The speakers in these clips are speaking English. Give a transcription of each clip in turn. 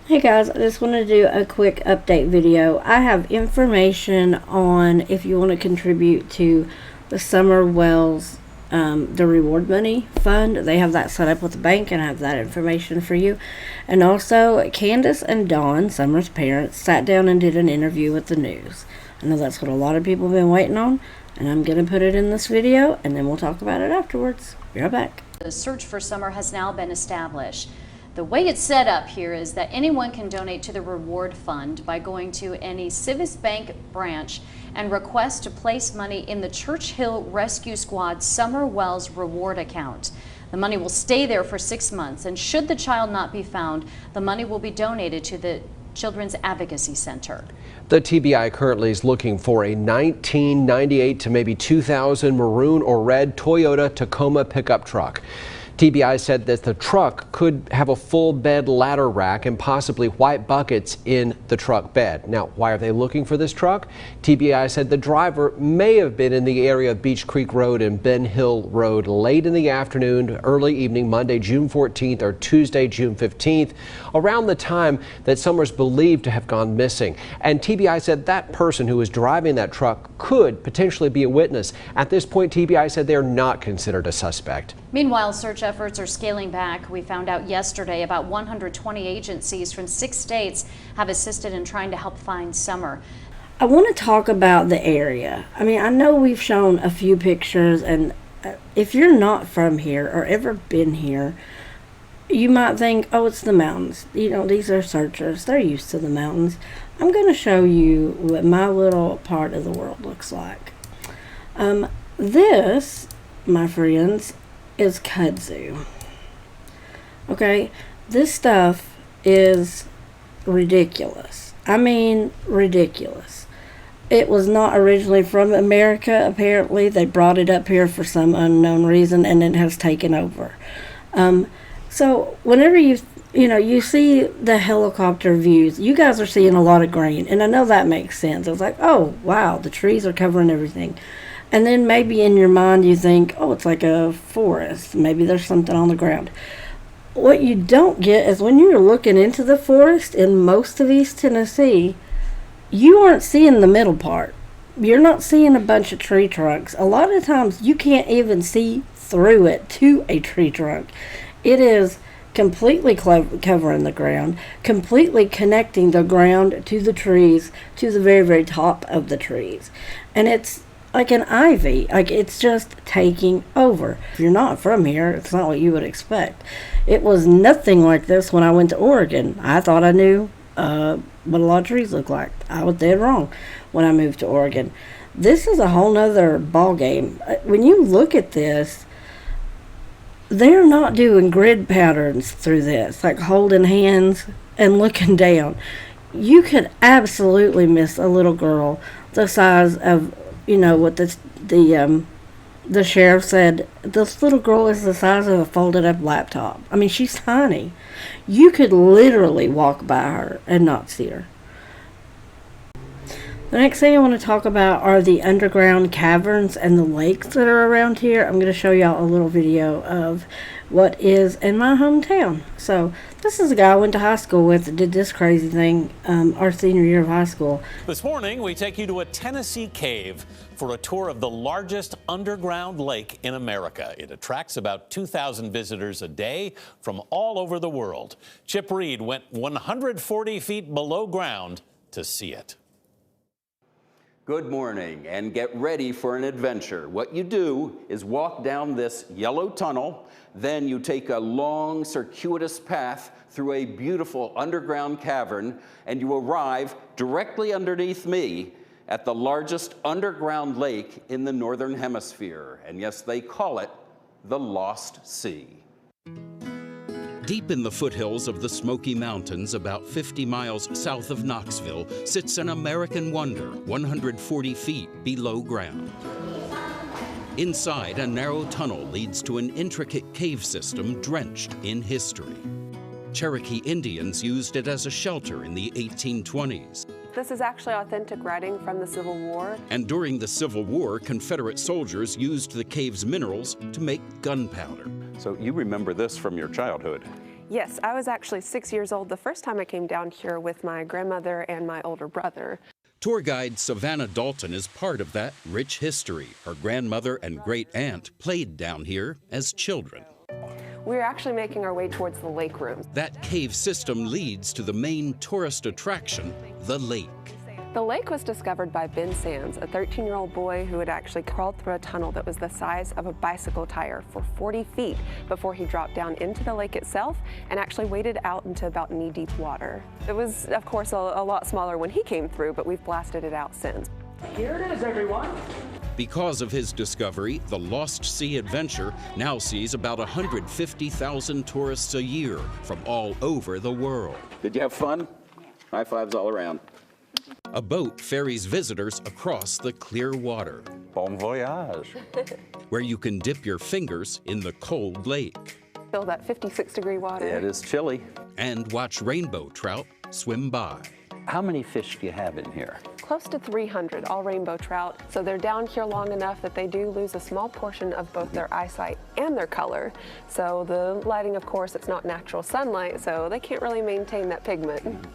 Hey guys, I just want to do a quick update video. I have information on if you want to contribute to the Summer Wells, the reward money fund. They have that set up with the bank, and I have that information for you. And also, Candace and Dawn, Summer's parents, sat down and did an interview with the news. I know that's what a lot of people have been waiting on, and I'm going to put it in this video, and then we'll talk about it afterwards. Be right back. The search for Summer has now been established. The way it's set up here is that anyone can donate to the reward fund by going to any Civis Bank branch and request to place money in the Churchill Rescue Squad Summer Wells reward account. The money will stay there for 6 months, and should the child not be found, the money will be donated to the Children's Advocacy Center. The TBI currently is looking for a 1998 to maybe 2000 maroon or red Toyota Tacoma pickup truck. TBI said that the truck could have a full bed ladder rack and possibly white buckets in the truck bed. Now, why are they looking for this truck? TBI said the driver may have been in the area of Beach Creek Road and Ben Hill Road late in the afternoon, early evening, Monday, June 14th or Tuesday, June 15th, around the time that Summer's believed to have gone missing. And TBI said that person who was driving that truck could potentially be a witness. At this point, TBI said they're not considered a suspect. Meanwhile, search efforts are scaling back. We found out yesterday about 120 agencies from 6 states have assisted in trying to help find Summer. I want to talk about the area. I mean, I know we've shown a few pictures, and if you're not from here or ever been here, you might think, oh, it's the mountains. You know, these are searchers. They're used to the mountains. I'm going to show you what my little part of the world looks like. This, my friends, is kudzu. Okay, this stuff is ridiculous. I mean, ridiculous. It was not originally from America. Apparently, they brought it up here for some unknown reason, and it has taken over. So whenever you see the helicopter views, you guys are seeing a lot of green, and I know that makes sense. I was like, oh wow, the trees are covering everything. And then maybe in your mind you think, oh, it's like a forest. Maybe there's something on the ground. What you don't get is when you're looking into the forest in most of East Tennessee, you aren't seeing the middle part. You're not seeing a bunch of tree trunks. A lot of times you can't even see through it to a tree trunk. It is completely covering the ground, completely connecting the ground to the trees, to the very, very top of the trees. And it's like an ivy, like it's just taking over. If you're not from here, it's not what you would expect. It was nothing like this when I went to Oregon. I thought I knew what a lot of trees look like. I was dead wrong when I moved to Oregon. This is a whole nother ball game. When you look at this, they're not doing grid patterns through this, like holding hands and looking down. You could absolutely miss a little girl the size of, you know, what the sheriff said, this little girl is the size of a folded up laptop. I mean, she's tiny. You could literally walk by her and not see her. The next thing I want to talk about are the underground caverns and the lakes that are around here. I'm going to show y'all a little video of what is in my hometown. So this is a guy I went to high school with that did this crazy thing our senior year of high school. This morning, we take you to a Tennessee cave for a tour of the largest underground lake in America. It attracts about 2,000 visitors a day from all over the world. Chip Reed went 140 feet below ground to see it. Good morning, and get ready for an adventure. What you do is walk down this yellow tunnel, then you take a long circuitous path through a beautiful underground cavern, and you arrive directly underneath me at the largest underground lake in the Northern Hemisphere. And yes, they call it the Lost Sea. Deep in the foothills of the Smoky Mountains, about 50 miles south of Knoxville, sits an American wonder 140 feet below ground. Inside, a narrow tunnel leads to an intricate cave system drenched in history. Cherokee Indians used it as a shelter in the 1820s. This is actually authentic writing from the Civil War. And during the Civil War, Confederate soldiers used the cave's minerals to make gunpowder. So you remember this from your childhood? Yes, I was actually 6 years old the first time I came down here with my grandmother and my older brother. Tour guide Savannah Dalton is part of that rich history. Her grandmother and great-aunt played down here as children. We're actually making our way towards the lake room. That cave system leads to the main tourist attraction, the lake. The lake was discovered by Ben Sands, a 13-year-old boy who had actually crawled through a tunnel that was the size of a bicycle tire for 40 feet before he dropped down into the lake itself and actually waded out into about knee-deep water. It was, of course, a lot smaller when he came through, but we've blasted it out since. Here it is, everyone. Because of his discovery, the Lost Sea Adventure now sees about 150,000 tourists a year from all over the world. Did you have fun? High fives all around. A boat ferries visitors across the clear water, Bon voyage. where you can dip your fingers in the cold lake Feel that 56-degree water. It is chilly. and watch rainbow trout swim by. How many fish do you have in here? Close to 300, all rainbow trout. So they're down here long enough that they do lose a small portion of both their eyesight and their color. So the lighting, of course, it's not natural sunlight, so they can't really maintain that pigment.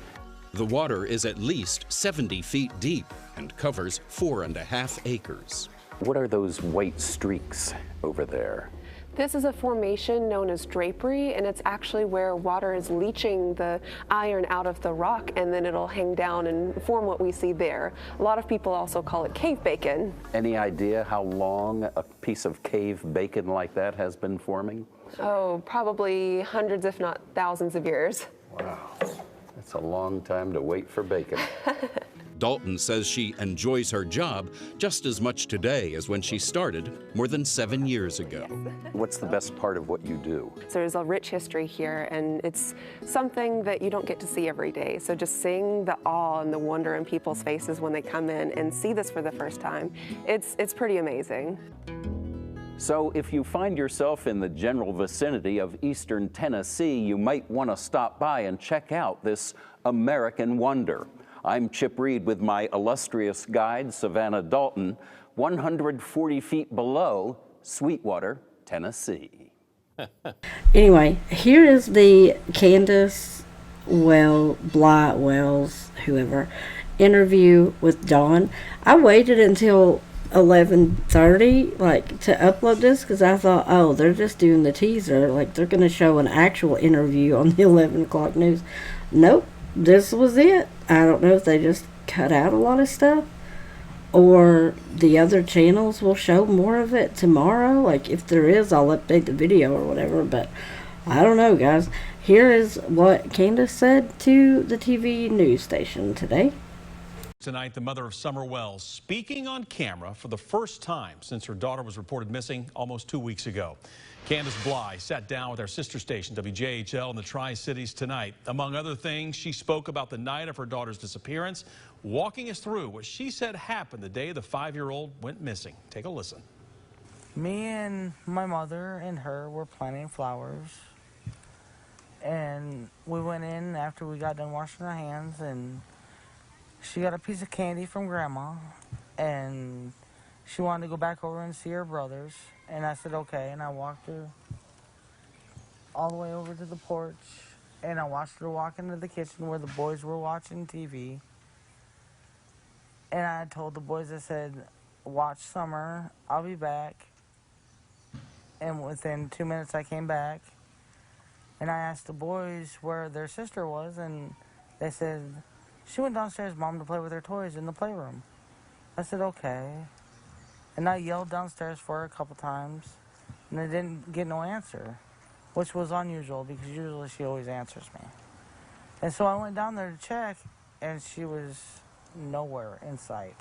The water is at least 70 feet deep and covers 4.5 acres. What are those white streaks over there? This is a formation known as drapery, and it's actually where water is leaching the iron out of the rock, and then it'll hang down and form what we see there. A lot of people also call it cave bacon. Any idea how long a piece of cave bacon like that has been forming? Oh, probably hundreds, if not thousands of years. Wow, that's a long time to wait for bacon. Dalton says she enjoys her job just as much today as when she started more than 7 years ago. What's the best part of what you do? So there's a rich history here, and it's something that you don't get to see every day. So just seeing the awe and the wonder in people's faces when they come in and see this for the first time, it's pretty amazing. So if you find yourself in the general vicinity of eastern Tennessee, you might want to stop by and check out this American wonder. I'm Chip Reed with my illustrious guide, Savannah Dalton, 140 feet below Sweetwater, Tennessee. Anyway, here is the Candace Blight Wells, whoever, interview with Dawn. I waited until 11:30 to upload this because I thought, oh, they're just doing the teaser, they're going to show an actual interview on the 11 o'clock news. Nope, this was it. I don't know if they just cut out a lot of stuff or the other channels will show more of it tomorrow. If there is, I'll update the video or whatever, but I don't know, guys. Here is what Candace said to the TV news station today. Tonight, the mother of Summer Wells speaking on camera for the first time since her daughter was reported missing almost 2 weeks ago. Candace Bly sat down with our sister station, WJHL, in the Tri-Cities tonight. Among other things, she spoke about the night of her daughter's disappearance, walking us through what she said happened the day the 5-year-old went missing. Take a listen. Me and my mother and her were planting flowers, and we went in after we got done washing our hands, and she got a piece of candy from Grandma, and she wanted to go back over and see her brothers, and I said okay, and I walked her all the way over to the porch, and I watched her walk into the kitchen where the boys were watching TV, and I told the boys, I said, watch Summer, I'll be back, and within 2 minutes I came back, and I asked the boys where their sister was, and they said, she went downstairs, Mom, to play with her toys in the playroom. I said, okay. And I yelled downstairs for her a couple times, and I didn't get no answer, which was unusual because usually she always answers me. And so I went down there to check, and she was nowhere in sight.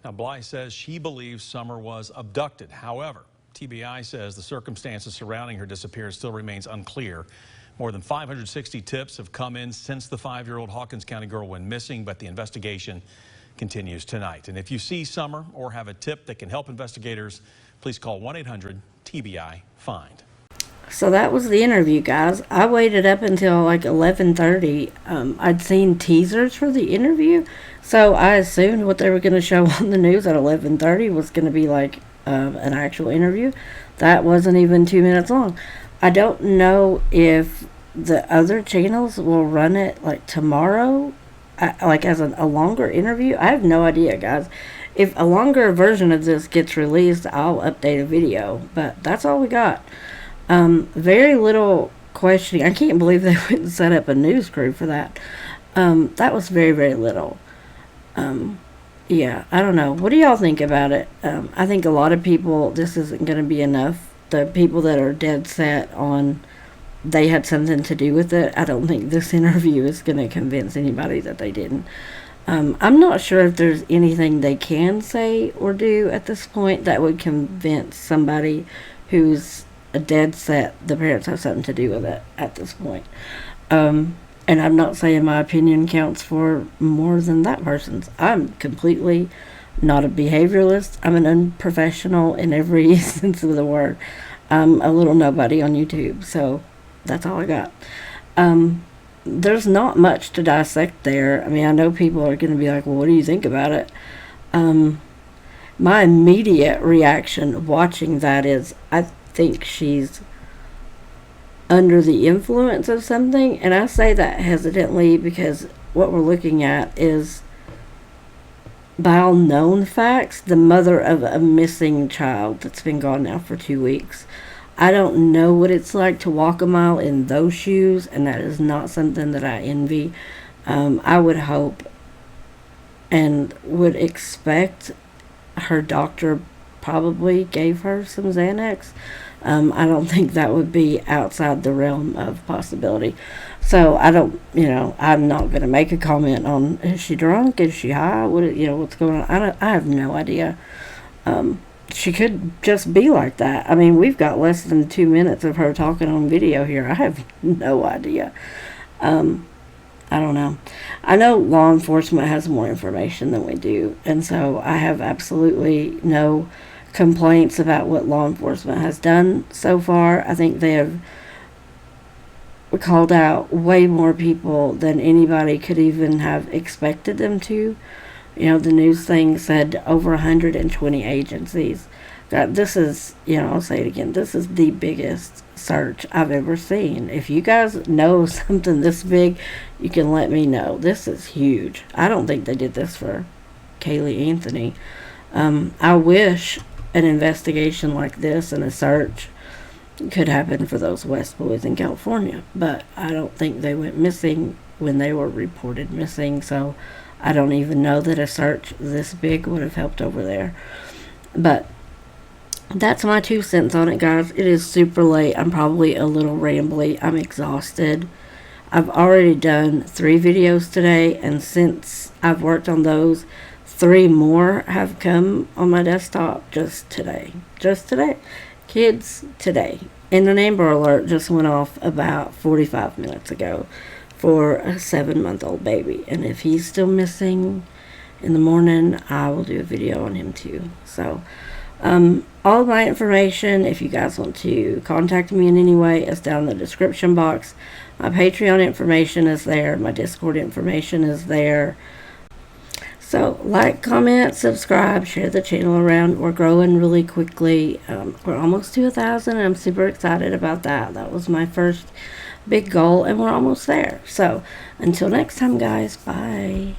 Now, Bly says she believes Summer was abducted. However, TBI says the circumstances surrounding her disappearance still remains unclear. More than 560 tips have come in since the 5-year-old Hawkins County girl went missing, but the investigation continues tonight. And if you see Summer or have a tip that can help investigators, please call 1-800-TBI-FIND. So that was the interview, guys. I waited up until 11:30. I'd seen teasers for the interview, so I assumed what they were going to show on the news at 11:30 was going to be an actual interview. That wasn't even 2 minutes long. I don't know if the other channels will run it like tomorrow, like as a longer interview. I have no idea, guys. If a longer version of this gets released, I'll update a video, but that's all we got. Very little questioning. I can't believe they wouldn't set up a news crew for that. That was very, very little. Yeah, I don't know. What do y'all think about it? I think a lot of people, this isn't going to be enough. The people that are dead set on they had something to do with it, I don't think this interview is going to convince anybody that they didn't. I'm not sure if there's anything they can say or do at this point that would convince somebody who's a dead set the parents have something to do with it at this point. And I'm not saying my opinion counts for more than that person's. I'm completely not a behavioralist. I'm an unprofessional in every sense of the word. I'm a little nobody on YouTube, so that's all I got. There's not much to dissect there. I mean, I know people are going to be like, well, what do you think about it? My immediate reaction watching that is, I think she's under the influence of something. And I say that hesitantly because what we're looking at is, by all known facts, the mother of a missing child that's been gone now for 2 weeks. I don't know what it's like to walk a mile in those shoes, and that is not something that I envy. I would hope and would expect her doctor probably gave her some Xanax. I don't think that would be outside the realm of possibility. So I don't, I'm not going to make a comment on, is she drunk? Is she high? What's going on? I have no idea. She could just be like that. I mean, we've got less than 2 minutes of her talking on video here. I have no idea. I don't know. I know law enforcement has more information than we do, and so I have absolutely no complaints about what law enforcement has done so far. I think they have called out way more people than anybody could even have expected them to. The news thing said over 120 agencies. God, this is, I'll say it again, this is the biggest search I've ever seen. If you guys know something this big, you can let me know. This is huge. I don't think they did this for Kaylee Anthony. I wish an investigation like this and a search could happen for those West boys in California, but I don't think they went missing when they were reported missing, so I don't even know that a search this big would have helped over there. But that's my 2 cents on it, guys. It is super late. I'm probably a little rambly. I'm exhausted. I've already done 3 videos today, and since I've worked on those, 3 more have come on my desktop just today. Just today. Kids, today. And an Amber Alert just went off about 45 minutes ago for a 7-month-old baby. And if he's still missing in the morning, I will do a video on him too. So, all of my information, if you guys want to contact me in any way, is down in the description box. My Patreon information is there. My Discord information is there. So, like, comment, subscribe, share the channel around. We're growing really quickly. We're almost to 1,000, and I'm super excited about that. That was my first big goal, and we're almost there. So, until next time, guys, bye.